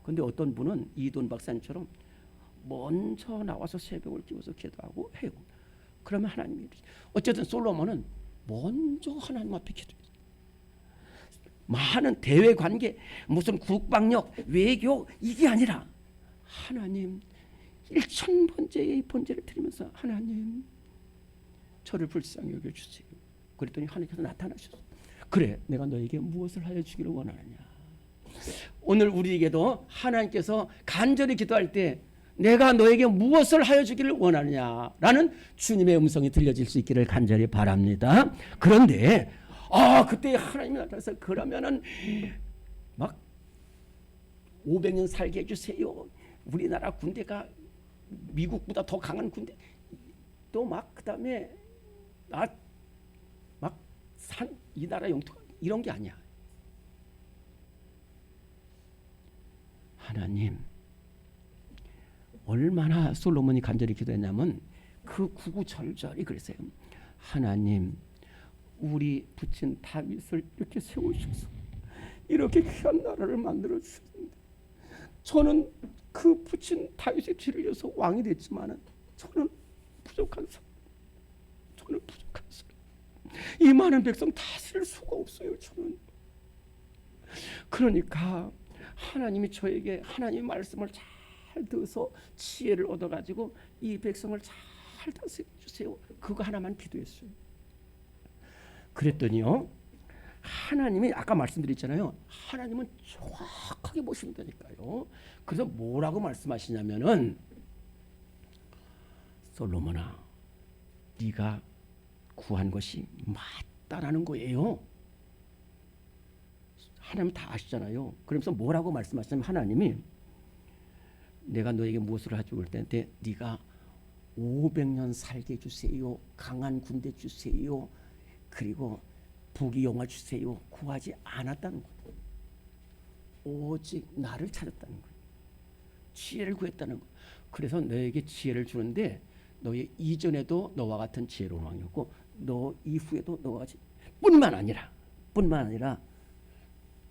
근데 어떤 분은 이돈 박사님처럼 먼저 나와서 새벽을 끼워서 기도하고 해요. 그러면 하나님이, 어쨌든 솔로몬은 먼저 하나님 앞에 기도해요. 많은 대외 관계, 무슨 국방력, 외교, 이게 아니라 하나님 1000번째의 번제를 드리면서 하나님 저를 불쌍히 여겨주세요. 그랬더니 하나님께서 나타나셨어요. 그래, 내가 너에게 무엇을 하여 주기를 원하느냐. 오늘 우리에게도 하나님께서 간절히 기도할 때 내가 너에게 무엇을 하여 주기를 원하느냐라는 주님의 음성이 들려질 수 있기를 간절히 바랍니다. 그런데 그때 하나님이 나타나서 그러면은 막 500년 살게 해주세요. 우리나라 군대가 미국보다 더 강한 군대, 또 막 그다음에 막 이 나라 영토, 이런 게 아니야. 하나님, 얼마나 솔로몬이 간절히 기도했냐면 그 구구절절이 그랬어요. 하나님, 우리 부친 다윗을 이렇게 세우셔서 이렇게 귀한 나라를 만들어 주셨는데 저는 그 부친 다윗의 뒤를 이어서 왕이 됐지만은 저는 부족한 사람. 이 많은 백성 다스릴 수가 없어요. 저는. 그러니까 하나님이 저에게 하나님의 말씀을 잘 들어서 지혜를 얻어가지고 이 백성을 잘 다스려 주세요. 그거 하나만 기도했어요. 그랬더니요, 하나님이 아까 말씀드렸잖아요. 하나님은 정확하게 보신다니까요. 그래서 뭐라고 말씀하시냐면은, 솔로몬아, 네가 구한 것이 맞다라는 거예요. 하나님 다 아시잖아요. 그러면서 뭐라고 말씀하시냐면, 하나님이 내가 너에게 무엇을 하지 올 때인데 네가 500년 살게 해주세요. 강한 군대 주세요. 그리고 부귀영화 주세요. 구하지 않았다는 거예요. 오직 나를 찾았다는 거예요. 지혜를 구했다는 거예요. 그래서 너에게 지혜를 주는데 너의 이전에도 너와 같은 지혜로운 왕이었고 너 이후에도 너와 같이 뿐만 아니라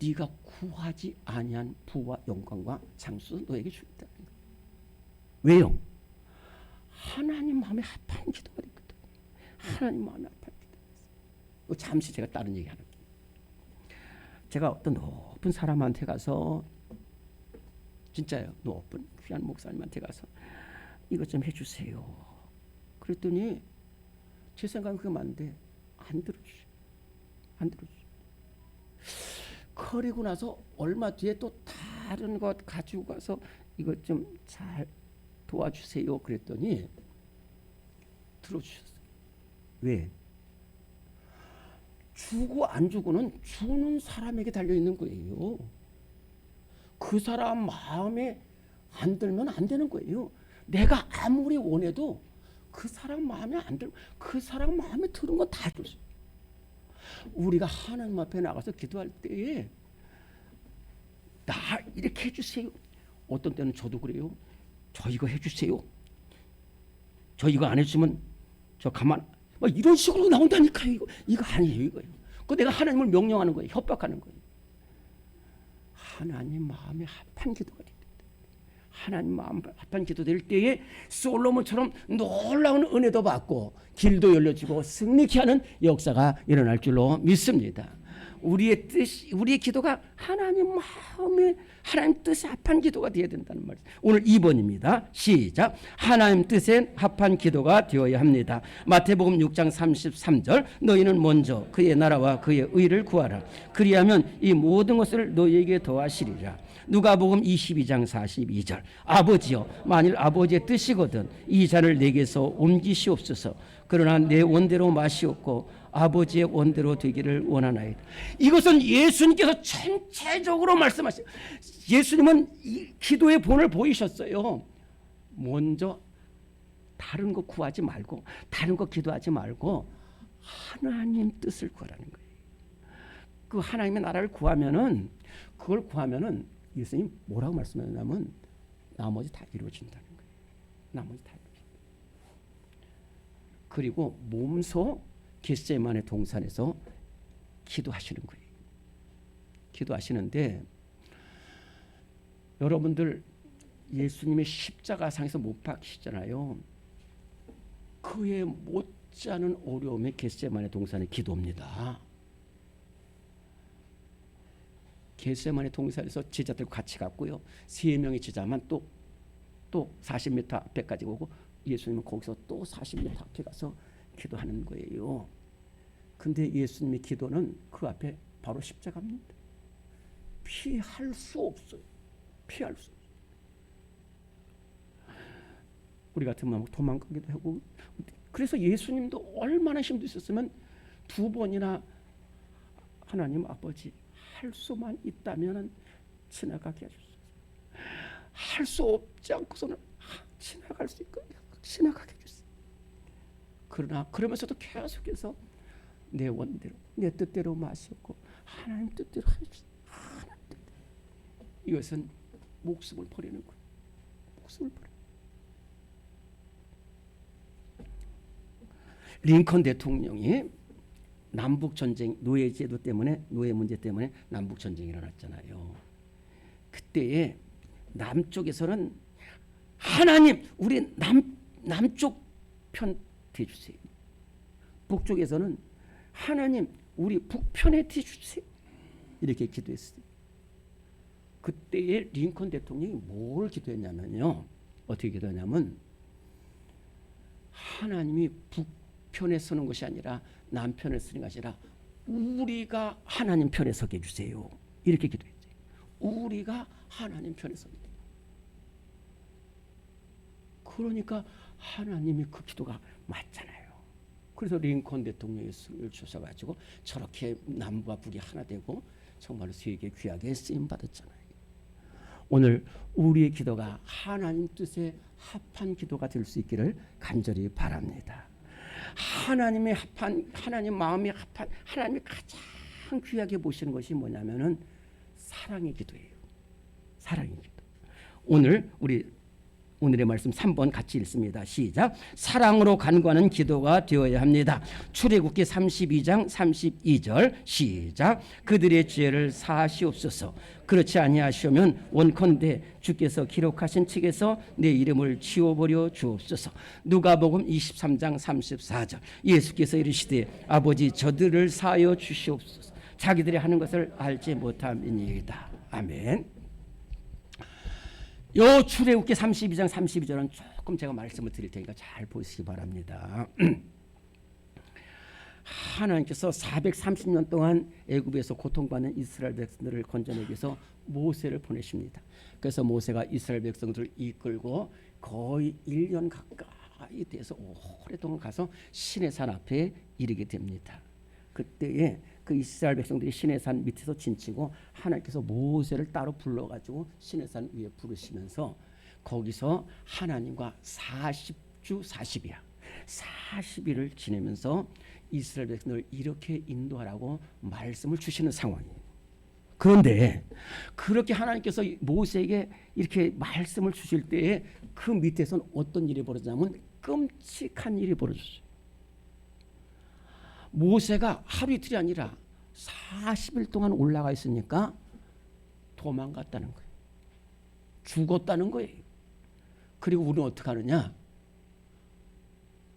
네가 구하지 아니한 부와 영광과 장수도 너에게 주겠다는 거예요. 왜요? 하나님 마음에 합한 기도가 됐거든. 하나님 마음에 합한 기도. 잠시 제가 다른 얘기 하는 거예요. 제가 어떤 높은 사람한테 가서, 진짜요, 높은 귀한 목사님한테 가서 이것 좀 해주세요. 그랬더니 제 생각은 그게 맞는데 안 들어주셔. 그리고 나서 얼마 뒤에 또 다른 것 가지고 가서 이것 좀 잘 도와주세요. 그랬더니 들어주셨어요. 왜? 주고 안 주고는 주는 사람에게 달려 있는 거예요. 그 사람 마음에 안 들면 안 되는 거예요. 내가 아무리 원해도 그 사람 마음에 안 들면 그 사람 마음에 드는 건 다 줬어요. 우리가 하나님 앞에 나가서 기도할 때에 나 이렇게 해주세요. 어떤 때는 저도 그래요. 저 이거 해주세요. 저 이거 안 해주면 저 가만, 막 이런 식으로 나온다니까요. 이거 아니에요, 이거예요. 그 내가 하나님을 명령하는 거예요. 협박하는 거예요. 하나님 마음에 합한 기도가 됩니다. 하나님 마음 합한 기도 될 때에 솔로몬처럼 놀라운 은혜도 받고 길도 열려지고 승리케 하는 역사가 일어날 줄로 믿습니다. 우리의 뜻이, 우리의 기도가 하나님 마음에 하나님 뜻에 합한 기도가 되어야 된다는 말이에요. 오늘 2번입니다. 시작. 하나님 뜻에 합한 기도가 되어야 합니다. 마태복음 6장 33절, 너희는 먼저 그의 나라와 그의 의를 구하라. 그리하면 이 모든 것을 너희에게 더하시리라. 누가복음 22장 42절, 아버지여, 만일 아버지의 뜻이거든 이 잔을 내게서 옮기시옵소서. 그러나 내 원대로 마시옵고 아버지의 원대로 되기를 원하나이다. 이것은 예수님께서 전체적으로 말씀하세요. 예수님은 이 기도의 본을 보이셨어요. 먼저 다 다른 거 구하지 말고 다른 거 기도하지 말고 하나님 뜻을 구하라는 거예요. 그 하나님의 나라를 구하면은 그걸 구하면은 예수님 뭐라고 말씀하냐면 나머지 다 이루어진다는 거예요. 나머지 다 이루어진다. 그리고 몸소 겟세마네 동산에서 기도하시는 거예요. 기도하시는데 여러분들 예수님의 십자가상에서 못 박히시잖아요. 그에 못지않은 어려움의 겟세마네 동산의 기도입니다. 겟세마네 동산에서 제자들과 같이 갔고요. 3명의 제자만 또 40m 앞에까지 오고 예수님은 거기서 또 40m 앞에 가서 기도하는 거예요. 근데 예수님의 기도는 그 앞에 바로 십자가입니다. 피할 수 없어요. 피할 수 없어요. 우리 같으면 도망가기도 하고. 그래서 예수님도 얼마나 힘드셨으면 2번이나 하나님 아버지 할 수만 있다면 지나가게 해주소서. 할 수 없지 않고서는 지나갈 수 있고 지나가게 해주세요. 그러나 그러면서도 계속해서 내 원대로 내 뜻대로 마셨고 하나님 뜻대로 해주세요. 하나님 뜻대로. 이것은 목숨을 버리는 거예요. 목숨을 버려. 링컨 대통령이 남북 전쟁 노예 제도 때문에 노예 문제 때문에 남북 전쟁이 일어났잖아요. 그때에 남쪽에서는 하나님 우리 남쪽 편 대주세요. 북쪽에서는 하나님 우리 북편에 대주세요. 이렇게 기도했어요. 그때에 링컨 대통령이 뭘 기도했냐면요. 어떻게 기도했냐면 하나님이 북편에 서는 것이 아니라 남편에 서는 것이 아니라 우리가 하나님 편에 서게 해주세요. 이렇게 기도했어요. 우리가 하나님 편에 서게. 그러니까 하나님이 그 기도가 맞잖아요. 그래서 링컨 대통령이 승을 주셔가지고 저렇게 남과 북이 하나 되고 정말로 세계 귀하게 쓰임 받았잖아요. 오늘 우리의 기도가 하나님 뜻에 합한 기도가 될 수 있기를 간절히 바랍니다. 하나님의 합한 하나님 마음에 합한 하나님이 가장 귀하게 보시는 것이 뭐냐면은 사랑의 기도예요. 사랑의 기도. 오늘의 말씀 3번 같이 읽습니다. 시작. 사랑으로 간구하는 기도가 되어야 합니다. 출애굽기 32장 32절 시작. 그들의 죄를 사하시옵소서. 그렇지 아니하시면 원컨대 주께서 기록하신 책에서 내 이름을 지워버려 주옵소서. 누가복음 23장 34절 예수께서 이르시되 아버지 저들을 사하여 주시옵소서. 자기들이 하는 것을 알지 못함이니이다. 아멘. 요 출애굽기 32장 32절은 조금 제가 말씀을 드릴 테니까 잘 보시기 바랍니다. 하나님께서 430년 동안 애굽에서 고통받는 이스라엘 백성들을 건져내기 위해서 모세를 보내십니다. 그래서 모세가 이스라엘 백성들을 이끌고 거의 1년 가까이 돼서 오랫동안 가서 시내산 앞에 이르게 됩니다. 그때에 그 이스라엘 백성들이 시내산 밑에서 진치고 하나님께서 모세를 따로 불러가지고 시내산 위에 부르시면서 거기서 하나님과 40주 40야 40일을 지내면서 이스라엘 백성들을 이렇게 인도하라고 말씀을 주시는 상황이에요. 그런데 그렇게 하나님께서 모세에게 이렇게 말씀을 주실 때에 그 밑에서는 어떤 일이 벌어지냐면 끔찍한 일이 벌어졌어요. 모세가 하루 이틀이 아니라 40일 동안 올라가 있으니까 도망갔다는 거예요. 죽었다는 거예요. 그리고 우리는 어떻게 하느냐?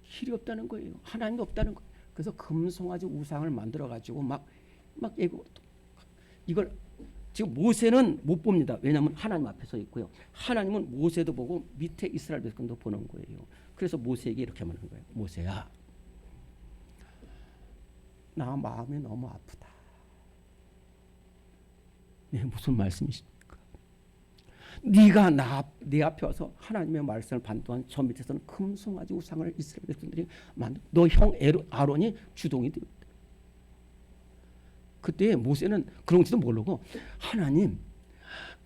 길이 없다는 거예요. 하나님이 없다는 거예요. 그래서 금송아지 우상을 만들어가지고 막 이걸 지금 모세는 못 봅니다. 왜냐하면 하나님 앞에 서 있고요. 하나님은 모세도 보고 밑에 이스라엘 백성도 보는 거예요. 그래서 모세에게 이렇게 말하는 거예요. 모세야, 나 마음이 너무 아프다. 네, 무슨 말씀이십니까? 네가 내 앞에 와서 하나님의 말씀을 반도한 저 밑에서는 금송아지 우상을 이스라엘 백성들이 만들. 너 형 아론이 주동이 됩니다. 그때 모세는 그런지도 모르고 하나님,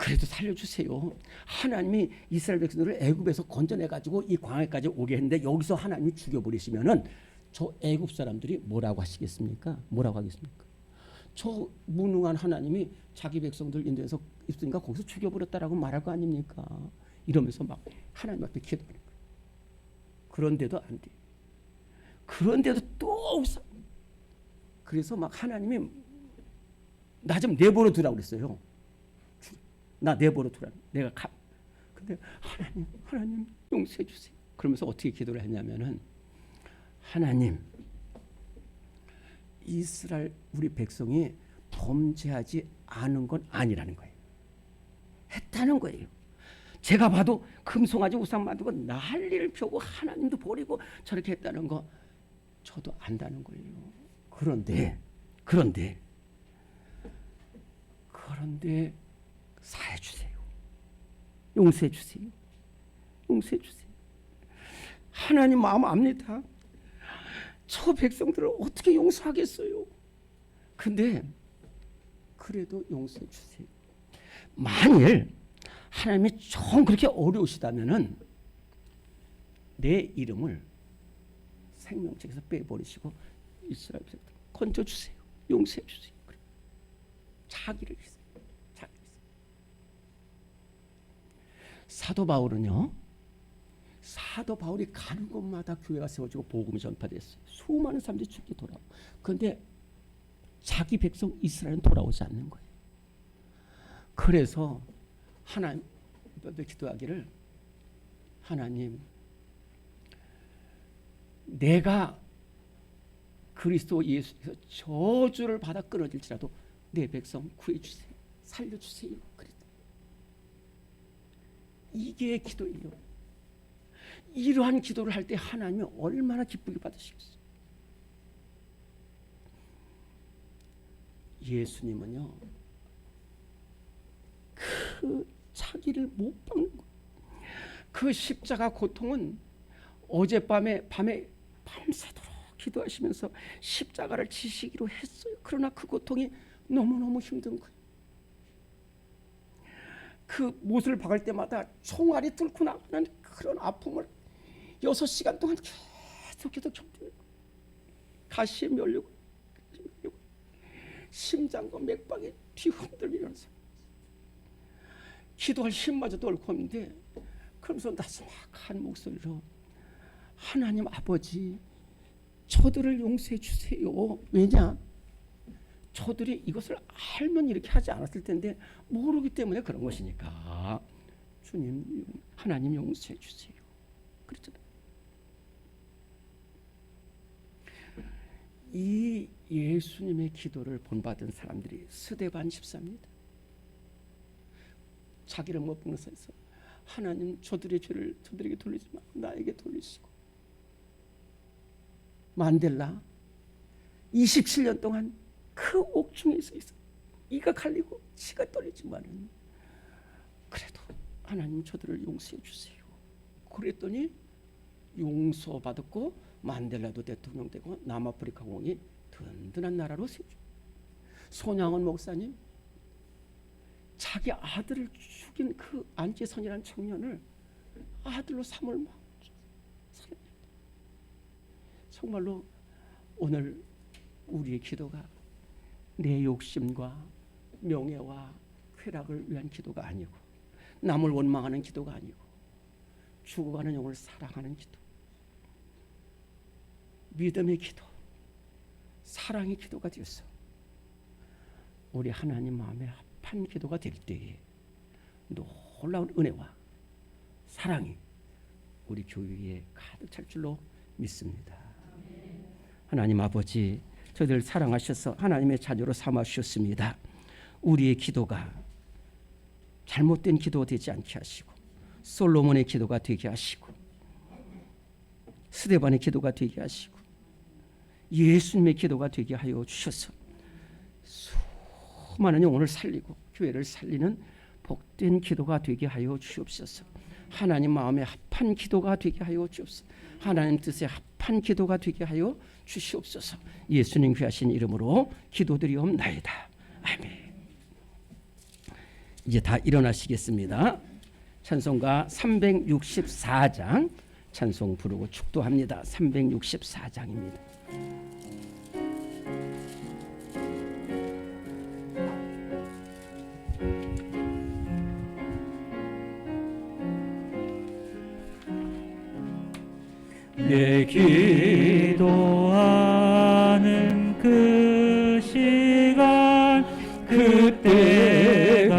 그래도 살려주세요. 하나님이 이스라엘 백성들을 애굽에서 건져내가지고 이 광야까지 오게 했는데 여기서 하나님이 죽여버리시면은 저 애굽 사람들이 뭐라고 하시겠습니까? 뭐라고 하겠습니까? 저 무능한 하나님이 자기 백성들 인도에서 있으니까 거기서 죽여버렸다라고 말할 거 아닙니까? 이러면서 막 하나님 앞에 기도하는 거예요. 그런데도 안 돼. 그런데도 또 웃어. 그래서 막 하나님이 나 좀 내버려 두라고 그랬어요. 나 내버려 두라. 내가 가. 근데 하나님 용서해 주세요. 그러면서 어떻게 기도를 했냐면은 하나님, 이스라엘 우리 백성이 범죄하지 않은 건 아니라는 거예요. 했다는 거예요. 제가 봐도 금송아지 우상 만들고 난리를 펴고 하나님도 버리고 저렇게 했다는 거 저도 안다는 거예요. 그런데 사해 주세요. 용서해 주세요. 용서해 주세요. 하나님 마음 압니다. 저 백성들을 어떻게 용서하겠어요? 근데 그래도 용서해 주세요. 만일 하나님이 좀 그렇게 어려우시다면은 내 이름을 생명책에서 빼버리시고 이스라엘 백성들 건져 주세요. 용서해 주세요. 자기를 위해서. 사도 바울은요. 사도 바울이 가는 곳마다 교회가 세워지고 복음이 전파됐어요. 수많은 사람들이 죽게 돌아오고. 그런데 자기 백성 이스라엘은 돌아오지 않는 거예요. 그래서 하나님 기도하기를 하나님 내가 그리스도 예수께서 저주를 받아 끊어질지라도 내 백성 구해주세요. 살려주세요. 그랬다. 이게 기도예요. 이러한 기도를 할 때 하나님이 얼마나 기쁘게 받으시겠어요. 예수님은요. 그 자기를 못 박는 거예요. 그 십자가 고통은 어젯밤에 밤새도록 기도하시면서 십자가를 지시기로 했어요. 그러나 그 고통이 너무너무 힘든 거예요. 그 못을 박을 때마다 총알이 뚫고 나가는 그런 아픔을 6시간 동안 계속해서 견디는 거예요. 가시에 밀리고 심장과 맥박이 뒤흔들리면서 기도할 힘마저도 옳고 없는데 그러면서 나스막한 목소리로 하나님 아버지 저들을 용서해 주세요. 왜냐? 저들이 이것을 알면 이렇게 하지 않았을 텐데 모르기 때문에 그런 것이니까 주님 하나님 용서해 주세요. 그렇잖아요. 이 예수님의 기도를 본받은 사람들이 스데반 집사입니다. 자기를 못 보면서 하나님 저들의 죄를 저들에게 돌리지 말고 나에게 돌리시고 만델라 27년 동안 그 옥중에 있어 이가 갈리고 치가 떨리지만은 그래도 하나님 저들을 용서해 주세요. 그랬더니 용서받았고 만델라도 대통령 되고 남아프리카 공이 든든한 나라로 세워져. 손양원 목사님 자기 아들을 죽인 그 안재선이라는 청년을 아들로 삼을 마음 정말로 오늘 우리의 기도가 내 욕심과 명예와 쾌락을 위한 기도가 아니고 남을 원망하는 기도가 아니고 죽어가는 영혼을 사랑하는 기도, 믿음의 기도, 사랑의 기도가 되어서 우리 하나님 마음에 합한 기도가 될 때에 놀라운 은혜와 사랑이 우리 교회에 가득 찰 줄로 믿습니다. 하나님 아버지 저희들 사랑하셔서 하나님의 자녀로 삼아 주셨습니다. 우리의 기도가 잘못된 기도가 되지 않게 하시고 솔로몬의 기도가 되게 하시고 스데반의 기도가 되게 하시고 예수님의 기도가 되게 하여 주셔서 수많은 영혼을 살리고 교회를 살리는 복된 기도가 되게 하여 주옵소서. 하나님 마음에 합한 기도가 되게 하여 주옵소서. 하나님 뜻에 합한 기도가 되게 하여 주시옵소서. 예수님 귀하신 이름으로 기도드리옵나이다. 아멘. 이제 다 일어나시겠습니다. 찬송가 364장 찬송 부르고 축도합니다. 364장입니다. 내 기도하는 그 시간 그때가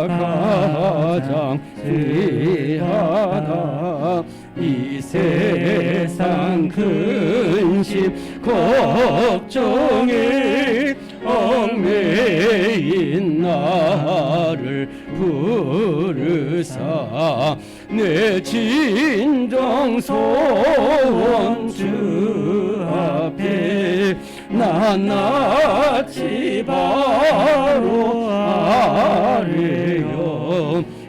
가장 귀하다. 이 세상 근심 걱정에 얽매인 나를 부르사 내 진정 소원 주 앞에 낱낱이 바로 아뢰어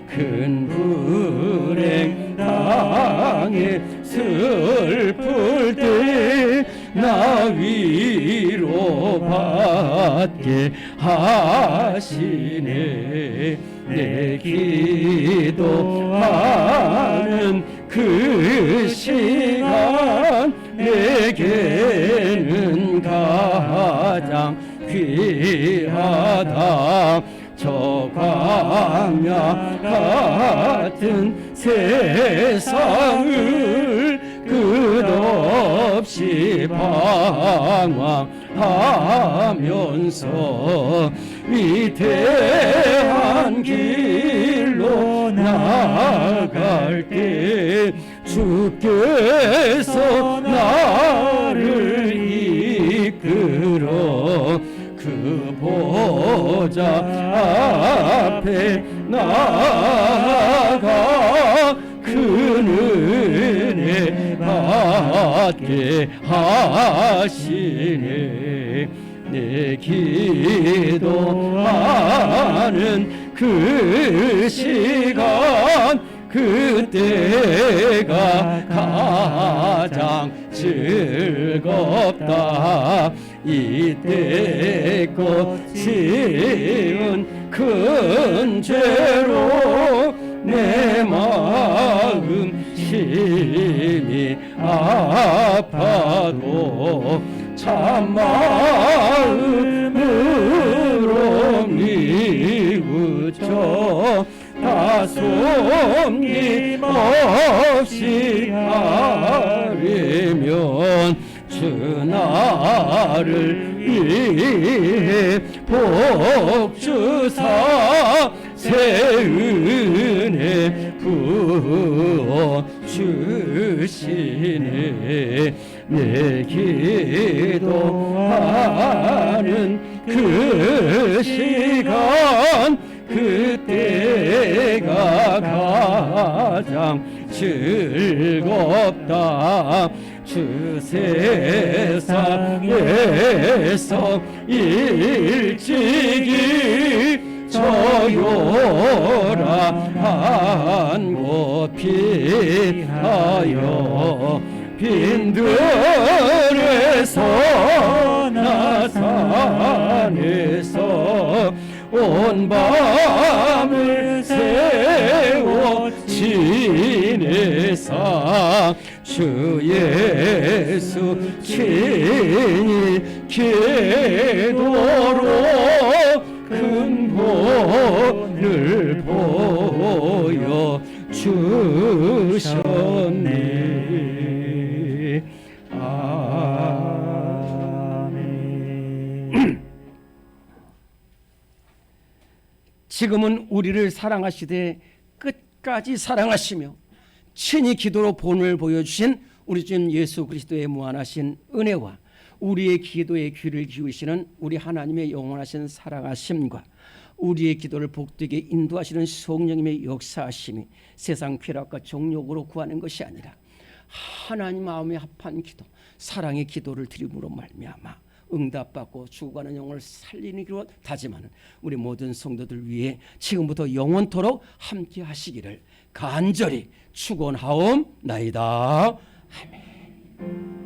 큰 불행 당해 슬플 때 나 위로받게 하시네. 내 기도하는 그 시간 내게는 가장 귀하다. 저 광야 같은 세상을 끝없이 방황하면서 위대한 길로 나아갈 때 주께서 나를 이끌어 그 보좌 앞에 나아가 큰 은혜 받게 하시네. 내 기도하는 그 시간 그때가 가장 즐겁다. 이때껏 지은 큰 죄로 내 마음 심히 아파도 참마음으로 뉘우쳐 다솜님 없이 하려면 주 나를 위해 복주사 새 은혜 부어 주시네. 내 기도하는 그 시간 그때가 가장 즐겁다. 주 세상에서 일찍이 저요란한 곳 피하여 빈들에서 나산에서 온 밤을 세워 지내사 주 예수 친히 기도로 큰 본을 보여 주셨네. 아멘. 지금은 우리를 사랑하시되 끝까지 사랑하시며 친히 기도로 본을 보여주신 우리 주님 예수 그리스도의 무한하신 은혜와 우리의 기도에 귀를 기울이시는 우리 하나님의 영원하신 사랑하심과 우리의 기도를 복되게 인도하시는 성령님의 역사하심이 세상 쾌락과 정욕으로 구하는 것이 아니라 하나님 마음에 합한 기도, 사랑의 기도를 드림으로 말미암아 응답받고 죽어가는 영혼을 살리기로 다짐하는 우리 모든 성도들 위해 지금부터 영원토록 함께 하시기를 간절히 축원하옵나이다. 아멘.